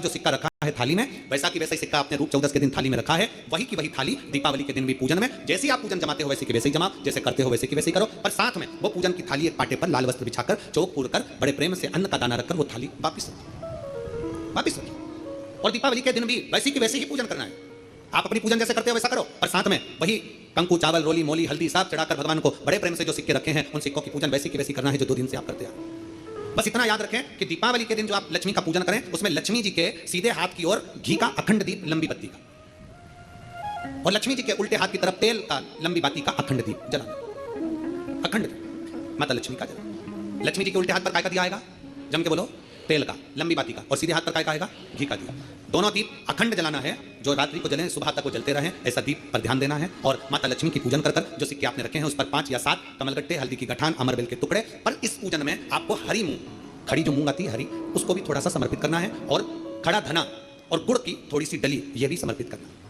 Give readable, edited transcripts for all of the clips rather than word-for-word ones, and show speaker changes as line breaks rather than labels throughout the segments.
जो सिक्का रखा है थाली में, वैसा की वैसा ही सिक्का आपने रूप 14 के दिन थाली में रखा है, वही की वही थाली दीपावली के दिन भी पूजन में जैसे आप पूजन जमाते हो वैसे की वैसे ही जमा, जैसे करते हो वैसे की वैसे ही करो, पर साथ में वो पूजन की थाली एक पाटे पर लाल वस्त्र बिछाकर चौक पूर कर बड़े प्रेम से अन्न का दाना रखकर वो थाली वापिस रखिए। और दीपावली के दिन भी वैसी की वैसे ही पूजन करना है। आप अपनी पूजन जैसे करते हो वैसा करो, पर साथ में वही कंकु चावल रोली मोली हल्दी सब चढ़ाकर भगवान को बड़े प्रेम से जो सिक्के रखे हैं उन सिक्कों की पूजन वैसी की वैसी करना है जो 2 दिन से आप करते हैं। बस इतना याद रखें कि दीपावली के दिन जो आप लक्ष्मी का पूजन करें उसमें लक्ष्मी जी के सीधे हाथ की ओर घी का अखंड दीप लंबी बत्ती का, और लक्ष्मी जी के उल्टे हाथ की तरफ तेल का लंबी बाती का अखंड दीप जलाना। अखंड दीप माता लक्ष्मी का जलाना। लक्ष्मी जी के उल्टे हाथ पर काय का दिया आएगा, जम के बोलो, तेल का लंबी बाती का, और सीधे हाथ पर काय का आएगा, घी का दिया। दोनों दीप अखंड जलाना है, जो रात्रि को जलें सुबह तक वो जलते रहें, ऐसा दीप पर ध्यान देना है। और माता लक्ष्मी की पूजन कर कर जो सिक्के आपने रखे हैं उस पर 5 या 7 कमलगट्टे, हल्दी की गठान, अमरबेल के टुकड़े, पर इस पूजन में आपको हरी मूंग, खड़ी जो मूंग आती है हरी, उसको भी थोड़ा सा समर्पित करना है, और खड़ा धना और गुड़ की थोड़ी सी डली ये भी समर्पित करना है।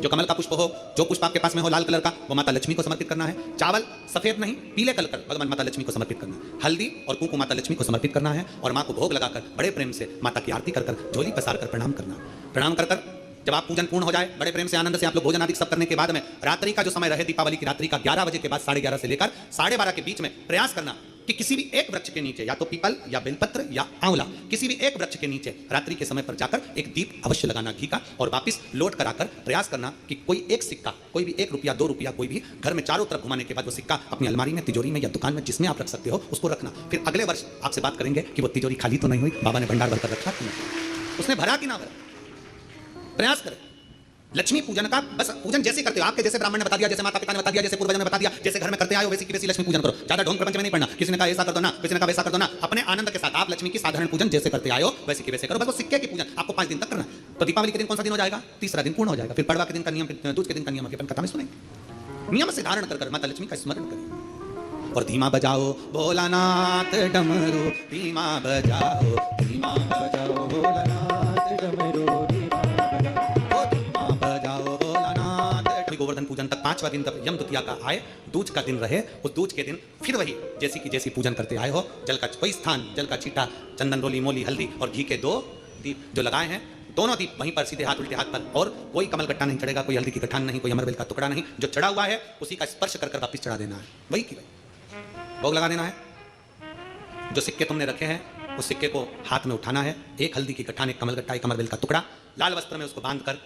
जो कमल का पुष्प हो, जो पुष्प आपके पास में हो लाल कलर का, वो माता लक्ष्मी को समर्पित करना है। चावल सफेद नहीं पीले कलर का भगवान माता लक्ष्मी को समर्पित करना है। हल्दी और कुंकु माता लक्ष्मी को समर्पित करना है, और मां को भोग लगाकर बड़े प्रेम से माता की आरती कर कर झोली पसार कर प्रणाम करना। प्रणाम कर कर जब आप पूजन पूर्ण हो जाए बड़े प्रेम से आनंद से आप लोग भोजन आदि सब करने के बाद में रात्रि का जो समय रहे दीपावली की रात्रि का 11 बजे के बाद 11:30 से लेकर 12:30 के बीच में प्रयास करना कि किसी भी एक वृक्ष के नीचे, या तो पीपल या बेलपत्र या आंवला, किसी भी एक वृक्ष के नीचे रात्रि के समय पर जाकर एक दीप अवश्य लगाना घी का, और वापस लौट कर आकर प्रयास करना कि कोई एक सिक्का, कोई भी 1 रुपया 2 रुपया कोई भी घर में चारों तरफ घुमाने के बाद वो सिक्का अपनी अलमारी में, तिजोरी में या दुकान में जिसमें आप रख सकते हो उसको रखना। फिर अगले वर्ष आपसे बात करेंगे कि वो तिजोरी खाली तो नहीं हुई, बाबा ने भंडार भरकर रखा कि नहीं, उसने भरा कि ना भरा। प्रयास करें लक्ष्मी पूजन का, बस पूजन जैसे करते हो, आपके जैसे ब्राह्मण ने बता दिया, जैसे माता पिता ने बता दिया, जैसे पूर्वजों ने बता दिया, जैसे घर में करते आए हो वैसी की वैसी लक्ष्मी पूजन करो। ज्यादा ढोंग प्रपंच में नहीं पढ़ना, किसी ने कहा ऐसा कर दो ना, किसी ने कहा वैसा कर दो ना, अपने आनंद के साथ आप लक्ष्मी की साधारण पूजन जैसे करते आए हो वैसे की वैसे करो। बस वो सिक्के की पूजन आपको 5 दिन तक करना है। तो दीपावली के दिन कौन सा दिन हो जाएगा, तीसरा दिन पूर्ण हो जाएगा। फिर पड़वा के दिन का नियम, फिर दूज के दिन का नियम अपन कथा में सुनेंगे। नियम से धारण कर माता लक्ष्मी का स्मरण करें। और धीमा बजाओ भोलानाथ डमरू, धीमा बजाओ, धीमा बजाओ भोलानाथ डमरू, गोवर्धन पूजन तक 5वां दिन तक यम द्वितीया का आए, दूज का दिन रहे, उस दूज के दिन फिर वही जैसी की जैसी पूजन करते आए हो, जल का कोई स्थान, जल का छीटा, चंदन रोली मोली हल्दी और घी के 2 दीप जो लगाए हैं, दोनों दीप वहीं पर सीधे हाथ उल्टे हाथ पर, और कोई कमल गट्टा नहीं चढ़ेगा, कोई हल्दी की गठान नहीं, कोई अमरबेल का टुकड़ा नहीं, जो चढ़ा हुआ है उसी का स्पर्श कर वापिस चढ़ा देना है, वही की वही भोग लगा देना है। जो सिक्के तुमने रखे हैं उस सिक्के को हाथ में उठाना है, 1 हल्दी की गठान, 1 कमल गट्टा, 1 अमरबेल का टुकड़ा, लाल वस्त्र में उसको बांध कर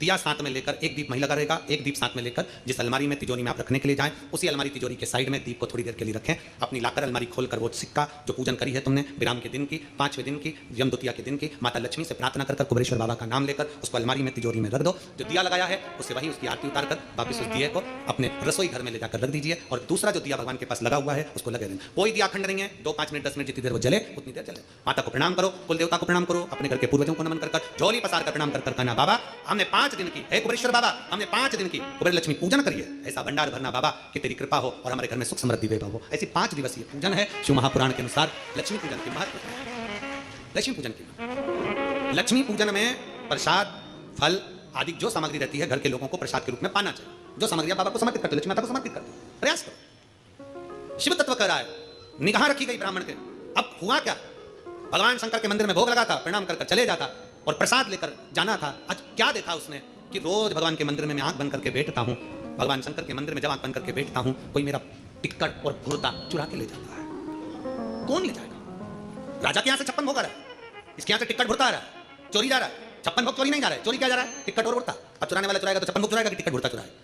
दिया साथ में लेकर, 1 दीप वहीं लगा रहेगा, 1 दीप साथ में लेकर जिस अलमारी में तिजोरी में आप रखने के लिए जाएं उसी अलमारी तिजोरी के साइड में दीप को थोड़ी देर के लिए रखें। अपनी लाकर अलमारी खोलकर वो सिक्का जो पूजन करी है तुमने विराम के दिन की, 5वें दिन की, यम द्वितीया के दिन की, माता लक्ष्मी से प्रार्थना कर कुबेरेश्वर बाबा का नाम लेकर उसको अलमारी में तिजोरी में रख दो। जो दिया लगाया है उससे वही उसकी आरती उतार कर वापिस उस दिए को अपने रसोई घर में ले जाकर रख दीजिए, और दूसरा जो दिया भगवान के पास लगा हुआ है उसको लगे देना। कोई दिया अखंड नहीं है, 2 5 मिनट 10 मिनट जितनी देर वो जले उतनी देर जले। माता को प्रणाम करो, कुल देवता को प्रणाम करो, अपने घर के पूर्वजों को नमन कर झोली पसार कर प्रणाम कर कहना, बाबा हमने 5 दिन की, हे कुबेरेश्वर बाबा हमने 5 दिन की कुबेर लक्ष्मी पूजन करी है, ऐसा भंडार भरना बाबा कि तेरी कृपा हो और हमारे घर में सुख समृद्धि वैभव हो। ऐसी 5 दिवसीय पूजन है शिव महापुराण के अनुसार लक्ष्मी पूजन के महत्व। लक्ष्मी पूजन की, लक्ष्मी पूजन में प्रसाद फल आदि जो सामग्री रहती है घर के लोगों को प्रसाद के रूप में पाना चाहिए। जो सामग्री बाबा को समर्पित करते, लक्ष्मी माता को समर्पित करते, प्रयास करो। शिव तत्व कह रहा है, निगाह रखी गई ब्राह्मण के। अब हुआ क्या, भगवान शंकर के मंदिर में भोग लगा था, प्रणाम कर चले जाता और प्रसाद लेकर जाना था। आज क्या देखा उसने कि रोज भगवान के मंदिर में मैं आंख बंद करके बैठता हूं, भगवान शंकर के मंदिर में जब आंख बंद करके बैठता हूं कोई मेरा टिक्कट और भुर्ता चुरा के ले जाता है। कौन ले जाएगा? राजा के यहां से 56 भोग आ रहा है, इसके यहां से टिक्कट भुर्ता आ रहा है, चोरी जा रहा है। 56 भोग चोरी नहीं जा रहा है, चोरी क्या जा रहा है, टिक्कट और भुर्ता। अब चुराने वाला चुराएगा तो 56 भोग चुराएगा कि टिक्कट भुर्ता चुराएगा।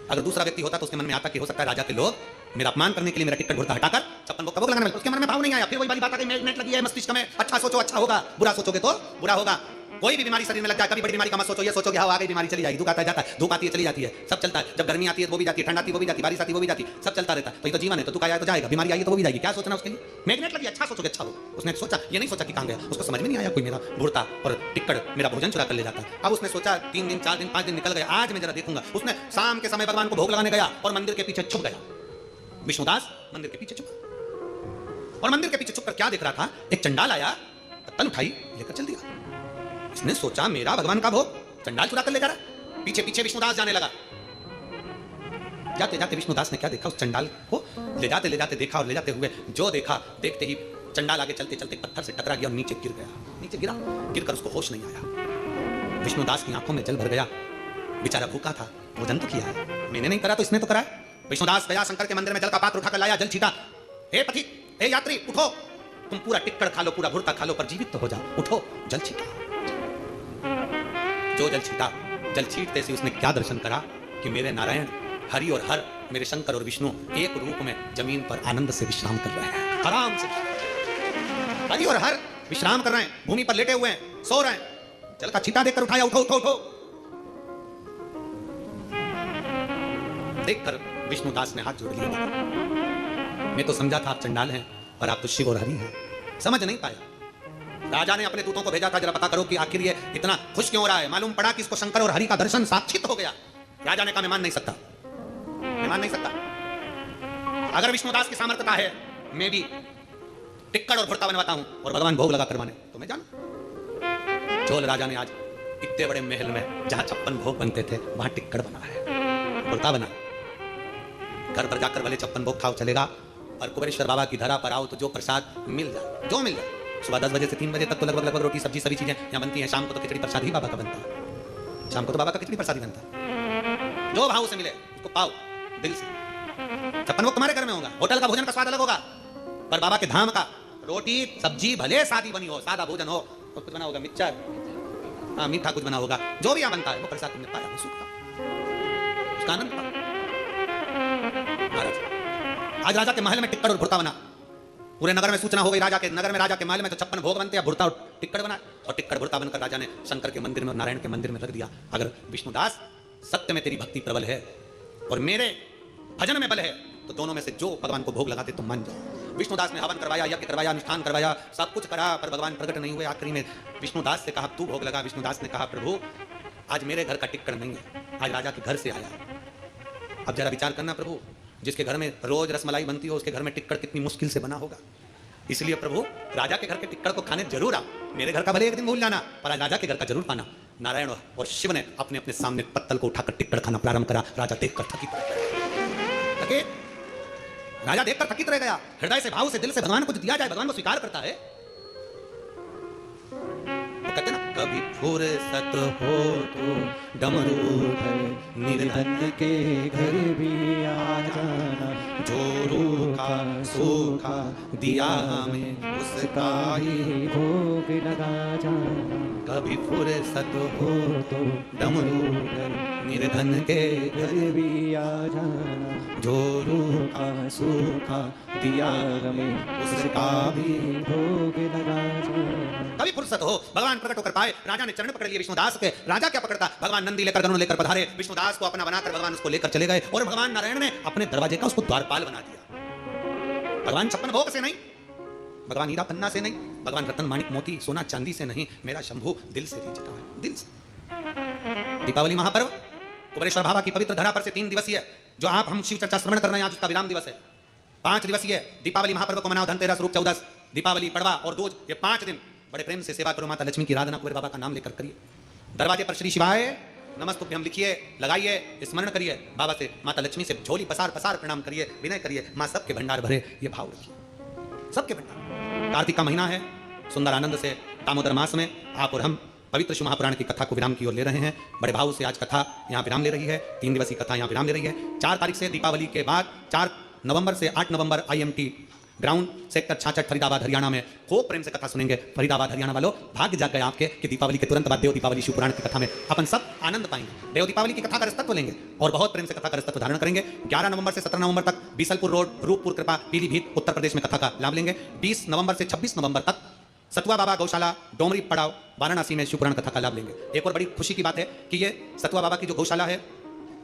अगर दूसरा व्यक्ति होता तो उसके मन में आता कि हो सकता है राजा के लोग मेरा अपमान करने के लिए मेरा टिकट भुर्ता हटाकर 56 भोग लगाने वाले, उसके मन में भाव नहीं आया। फिर वही वाली बात आ गई, मैग्नेट लगी है मस्तिष्क में, अच्छा सोचो अच्छा होगा, बुरा सोचोगे तो बुरा होगा। कोई भी बीमारी शरीर में लग जाए, कभी बड़ी बीमारी का मत सोचो, ये सोचो कि हाँ आ गई बीमारी चली जाएगी। दुख आता है जाता है, धूप आती है चली जाती है, सब चलता है। जब गर्मी आती है वो भी जाती है, ठंड आती है वो भी जाती है, बारिश आती है वो भी जाती है, सब चलता रहता है। तो ये तो जीवन है, तो दुख आया तो जाएगा, बीमारी आई तो वो भी जाएगी। क्या सोचना उसके लिए, मैग्नेट लगी, अच्छा सोचोगे अच्छा होगा। उसने सोचा, ये नहीं सोचा कि कहाँ गया, उसको समझ में नहीं आया कोई मेरा भुर्ता और टिक्कट मेरा भोजन चुरा कर ले जाता है। अब उसने सोचा 3 दिन 4 दिन 5 दिन निकल गए, आज मैं जरा देखूंगा। उसने शाम के समय भगवान को भोग लगाने गया और मंदिर के पीछे छुप गया। विष्णुदास मंदिर के पीछे छुपा और मंदिर के पीछे छुपकर क्या देख रहा था, एक चंडाल आया, पत्तल उठाई लेकर चल दिया। इसने सोचा मेरा भगवान का भोग चंडाल चुरा कर ले जा रहा। पीछे पीछे विष्णुदास जाने लगा। जाते जाते विष्णुदास ने क्या देखा, उस चंडाल को ले जाते देखा, और ले जाते हुए जो देखा, देखते ही चंडाल आगे चलते चलते पत्थर से टकरा गया और नीचे गिर गया। नीचे गिरा, गिरकर उसको होश नहीं आया। विष्णुदास की आंखों में जल भर गया। बेचारा भूखा था, भोजन तो किया है, मैंने नहीं करा तो इसने तो करा है। विष्णुदास गया शंकर के मंदिर में, जल का पात्र उठाकर लाया, जल छीटा। हे पथिक, हे यात्री, उठो, तुम पूरा टिक्कड़ खा लो, पूरा भुर्ता खा लो, पर जीवित तो हो जाओ, उठो। जल छीटा, जो जल छीटा, जल छीटते से उसने क्या दर्शन करा कि मेरे नारायण हरि और हर, मेरे शंकर और विष्णु एक रूप में जमीन पर आनंद से विश्राम कर रहे हैं, आराम से। हरि और हर विश्राम कर रहे हैं, भूमि पर लेटे हुए हैं, सो रहे हैं। जल का छीटा देखकर उठाया, उठो उठो उठो। देखकर विष्णुदास ने हाथ जोड़ लिया। मैं तो समझा था आप चंडाल हैं और आप तो शिव और हरि हैं, समझ नहीं पाया। राजा ने अपने दूतों को भेजा था, जरा पता करो कि आखिर ये इतना खुश क्यों हो रहा है। मालूम पड़ा कि इसको शंकर और हरि का दर्शन साक्षात हो गया। राजा ने कहा मैं मान नहीं सकता, मैं मान नहीं सकता। अगर विष्णुदास की सामर्थ्यता है, मैं भी टिक्कड़ और भुर्ता बनवाता हूं और भगवान भोग लगा करवाने, तो मैं जानू। चोल राजा ने आज इतने बड़े महल में जहां 56 भोग बनते थे वहां टिक्कड़ बना है, भुर्ता बना। घर पर जाकर भले 56 भोग खाओ चलेगा, और कुबेरेश्वर बाबा की धरा पर आओ तो जो प्रसाद मिल जाए, जो मिल जाए। सुबह 10 बजे से 3 बजे तक तो लगभग रोटी सब्जी सभी चीजें यहाँ बनती हैं। शाम को तो खिचड़ी प्रसाद ही बाबा का बनता है, शाम को तो बाबा का खिचड़ी प्रसाद ही बनता है। जो भाव से मिले उसको पाओ दिल से। 56 भोग तुम्हारे घर में होगा, होटल का भोजन का स्वाद अलग होगा, पर बाबा के धाम का रोटी सब्जी भले सादी बनी हो, सादा भोजन हो, और कुछ बना होगा मिक्सचर, हाँ मीठा कुछ बना होगा, जो भी यहाँ बनता है वो प्रसाद तुमने पाया, सुख का, उसका आनंद पाओ। आज राजा के महल में टिक्कड़ और भुर्ता बना। पूरे नगर में सूचना हो गई, राजा के नगर में, राजा के महल में तो 56 भोग बनते हैं, भुर्ता और टिक्कड़ बना। और टिक्कड़ भुर्ता बनकर राजा ने शंकर के मंदिर में और नारायण के मंदिर में रख दिया। अगर विष्णुदास सत्य में तेरी भक्ति प्रबल है और मेरे भजन में बल है, तो दोनों में से जो भगवान को भोग लगाते तुम मान जाओ। विष्णुदास ने हवन करवाया, यज्ञ करवाया, अनुष्ठान करवाया, सब कुछ करा, पर भगवान प्रकट नहीं हुए। आखिरी में विष्णुदास से कहा तू भोग लगा। विष्णुदास ने कहा प्रभु आज मेरे घर का टिक्कड़ नहीं है, आज राजा के घर से आया। अब जरा विचार करना प्रभु, जिसके घर में रोज रसमलाई बनती हो उसके घर में टिक्कड़ कितनी मुश्किल से बना होगा। इसलिए प्रभु राजा के घर के टिक्कड़ को खाने जरूर आओ, मेरे घर का भले एक दिन भूल जाना, पर आज राजा के घर का जरूर पाना। नारायण और शिव ने अपने अपने सामने पत्तल को उठाकर टिक्कड़ खाना प्रारंभ करा। राजा देखकर थकित रह गया, राजा देखकर थकित रह गया। हृदय से भाव से दिल से भगवान को दिया जाए, भगवान को स्वीकार करता है। कहते ना कभी फुर्सत हो तो डमरू निर्धन के घर भी आ जाना, जो रूखा सूखा दिया हमें उसका ही भोग लगा जाना। कभी फुर्सत हो तो डमरू निर्धन के घर भी आ जाना, जो रूखा सूखा दिया हमें उसका भी भोग लगा जाना। कभी फुर्सत हो, भगवान प्रकट होकर पाए। राजा ने चरण पकड़ लिए विष्णुदास के। राजा क्या पकड़ता, भगवान नंदी लेकर गरुड़ लेकर पधारे। विष्णुदास को अपना बनाकर भगवान उसको लेकर चले गए और भगवान नारायण ने अपने दरवाजे का उसको द्वारपाल बना दिया। भगवान 56 भोग से नहीं, भगवान हीरा पन्ना से नहीं, भगवान रतन माणिक मोती सोना चांदी से नहीं, मेरा शंभू दिल से रीझता है, दिल से। दीपावली महापर्व कुबेरेश्वर बाबा की पवित्र धरा पर से 3 दिवसीय जो आप हम शिव चर्चा श्रवण कर रहे हैं, आज उसका विराम दिवस है। 5 दिवसीय दीपावली महापर्व को मनाओ। धनतेरस, रूप चौदस, दीपावली, पड़वा और दूज, ये 5 दिन बड़े प्रेम से सेवा करो। माता लक्ष्मी की आराधना कुबेर बाबा का नाम लेकर करिए। दरवाजे पर श्री शिवाय नमस्तुभ्यम लिखिए, लगाइए, स्मरण करिए बाबा से, माता लक्ष्मी से झोली पसार पसार प्रणाम करिए, विनय करिए, माँ सबके भंडार भरे, ये भाव रखिए, सबके भंडार। कार्तिक का महीना है, सुंदर आनंद से दामोदर मास में आप और हम पवित्र शिव महापुराण की कथा को विराम की ओर ले रहे हैं। बड़े भाव से आज कथा यहाँ विराम ले रही है। 3 दिवसीय कथा यहाँ विराम ले रही है। 4 तारीख से दीपावली के बाद 4 नवंबर से 8 नवंबर IMT ground sector 66 Faridabad Haryana में खूब प्रेम से कथा सुनेंगे। फरीदाबाद हरियाणा वालों भाग्य जाग गए आपके कि दीपावली के तुरंत बाद देव दीपावली शिव पुराण की कथा में अपन सब आनंद पाएंगे। देव दीपावली की कथा का रसतत्व लेंगे और बहुत प्रेम से कथा का रसतत्व धारण करेंगे। 11 नवंबर से 17 नवंबर तक बीसलपुर रोड, रूपपुर कृपा, पीलीभीत उत्तर प्रदेश में कथा का लाभ लेंगे। 20 नवंबर से 26 नवंबर तक सतुआ बाबा गौशाला डोमरी पड़ाव वाराणसी में शिव पुराण कथा का लाभ लेंगे। एक और बड़ी खुशी की बात है कि ये सतुआ बाबा की जो गौशाला है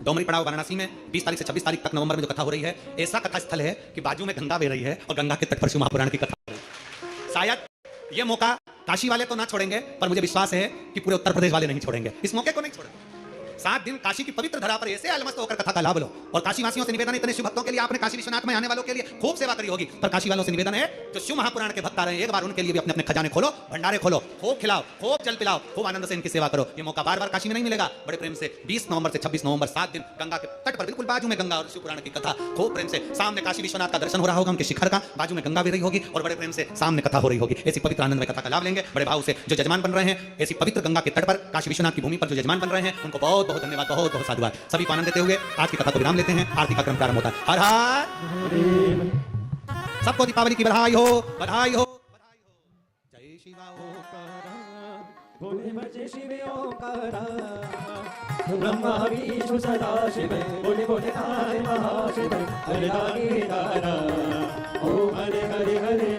डोमरी पड़ाव वाराणसी में 20 तारीख से 26 तारीख तक नवंबर में जो कथा हो रही है, ऐसा कथा स्थल है कि बाजू में गंगा बह रही है और गंगा के तट पर शिव महापुराण की कथा हो रही है। शायद ये मौका काशी वाले तो ना छोड़ेंगे, पर मुझे विश्वास है कि पूरे उत्तर प्रदेश वाले नहीं छोड़ेंगे, इस मौके को नहीं छोड़ेंगे। 7 दिन काशी की पवित्र धरा पर ऐसे अलमस्त होकर कथा का लाभ लो। और काशी वासियों से निवेदन है, इतने शिव भक्तों के लिए आपने काशी विश्वनाथ में आने वालों के लिए खूब सेवा करी होगी, पर काशी वालों से निवेदन है जो शिव महापुराण के भक्त आ रहे हैं, एक बार उनके लिए भी अपने अपने खजाने खोलो, भंडारे खोलो, खूब खिलाओ, खूब जल पिलाओ, खूब आनंद से इनकी सेवा करो। ये मौका बार बार काशी में नहीं मिलेगा। बड़े प्रेम से 20 नवंबर से 26 नवंबर 7 दिन गंगा के तट पर, बिल्कुल बाजू में गंगा और शिव पुराण की कथा, खूब प्रेम से सामने काशी विश्वनाथ का दर्शन हो रहा होगा, उनके शिखर का, बाजू में गंगा भी रही होगी और बड़े प्रेम से सामने कथा हो रही होगी। ऐसी पवित्र आनंद में कथा का लाभ लेंगे बड़े भाव से। जो जजमान बन रहे हैं ऐसी पवित्र गंगा के तट पर, काशी विश्वनाथ की भूमि पर जो जजमान बन रहे हैं, उनको बहुत बहुत धन्यवाद, बहुत बहुत साधुवाद। सभी को आनंद देते हुए आज की कथा को विराम लेते हैं। आरती का क्रम प्रारंभ होता है। हर हर, सबको दीपावली की बधाई हो, बधाई हो, बधाई हो। जय शिवा
बोले भजे शिवे ओंकारा, ब्रह्मा विष्णु सदा शिव, बोले बोले हरे महाशिव, हरे हरे दारा, ओम हरे हरे हरे